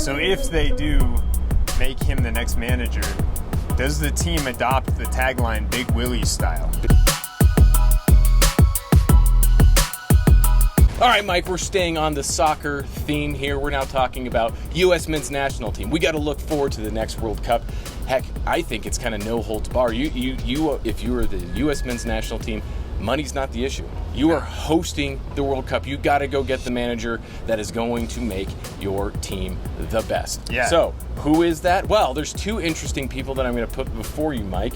So if they do make him the next manager, does the team adopt the tagline Big Willie style? All right, Mike, we're staying on the soccer theme here. We're now talking about U.S. men's national team. We got to look forward to the next World Cup. Heck, I think it's kind of no holds bar. If you were the U.S. men's national team, money's not the issue. You are hosting the World Cup. You got to go get the manager that is going to make your team the best. Yeah. So, who is that? Well, there's two interesting people that I'm going to put before you, Mike.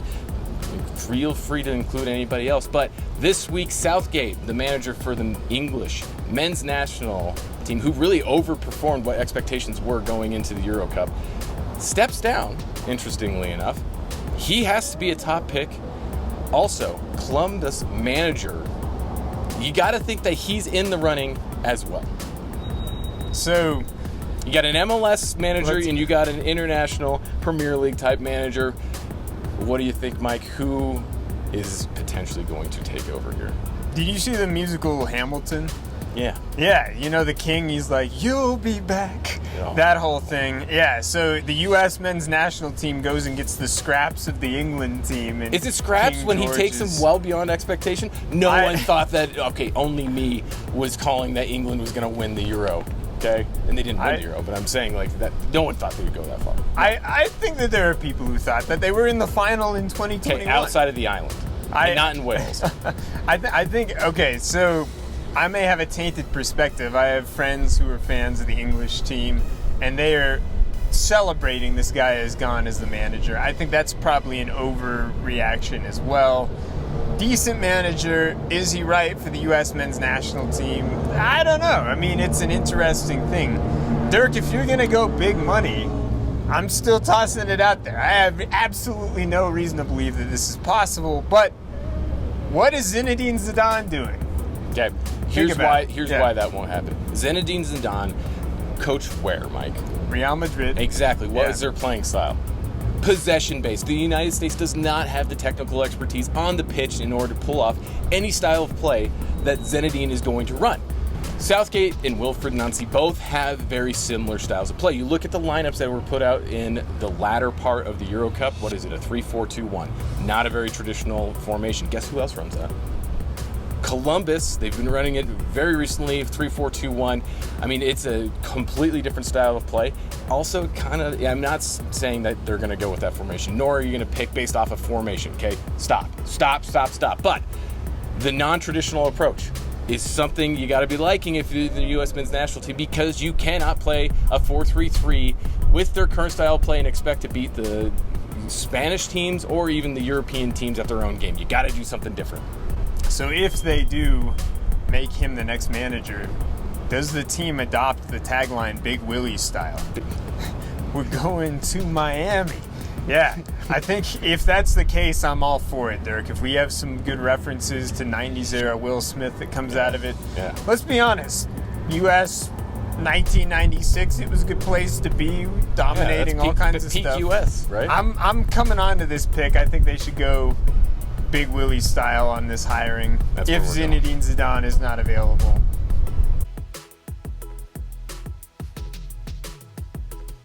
Feel free to include anybody else. But this week, Southgate, the manager for the English men's national team, who really overperformed what expectations were going into the Euro Cup, steps down, interestingly enough. He has to be a top pick. Also, Columbus manager, you got to think that he's in the running as well. So you got an MLS manager and you got an international Premier League type manager. What do you think, Mike? Who is potentially going to take over here? did you see the musical Hamilton? Yeah. Yeah, you know the king, he's like, you'll be back. Yeah. That whole thing. Yeah, so the U.S. men's national team goes and gets the scraps of the England team. And is it scraps King when George he takes them well beyond expectation? No one thought that, okay, only me was calling that England was going to win the Euro. Okay? And they didn't win the Euro, but I'm saying like that. No one thought they would go that far. I think that there are people who thought that they were in the final in 2021. Okay, outside of the island. And not in Wales. I think, okay, so I may have a tainted perspective. I have friends who are fans of the English team, and they are celebrating this guy has gone as the manager. I think that's probably an overreaction as well. Decent manager, is he right for the U.S. men's national team? I don't know. I mean, it's an interesting thing. Dirk, if you're going to go big money, I'm still tossing it out there. I have absolutely no reason to believe that this is possible, but what is Zinedine Zidane doing? Okay, here's why that won't happen. Zinedine Zidane coached where, Mike? Real Madrid. Exactly. What is their playing style? Possession-based. The United States does not have the technical expertise on the pitch in order to pull off any style of play that Zinedine is going to run. Southgate and Wilfried Nancy both have very similar styles of play. You look at the lineups that were put out in the latter part of the Euro Cup. What is it, a 3-4-2-1? Not a very traditional formation. Guess who else runs that? Columbus, they've been running it very recently, 3-4-2-1. I mean, it's a completely different style of play. Also, I'm not saying that they're going to go with that formation, nor are you going to pick based off of formation, okay? Stop. But the non-traditional approach is something you got to be liking if you're the U.S. men's national team, because you cannot play a 4-3-3 with their current style of play and expect to beat the Spanish teams or even the European teams at their own game. You got to do something different. So if they do make him the next manager, does the team adopt the tagline Big Willie style? We're going to Miami. Yeah, I think if that's the case, I'm all for it, Dirk. If we have some good references to 90s era Will Smith that comes out of it, let's be honest. U.S. 1996, it was a good place to be, dominating all kinds of stuff. Peak U.S., right? I'm coming on to this pick. I think they should go Big Willie style on this hiring if Zinedine Zidane is not available.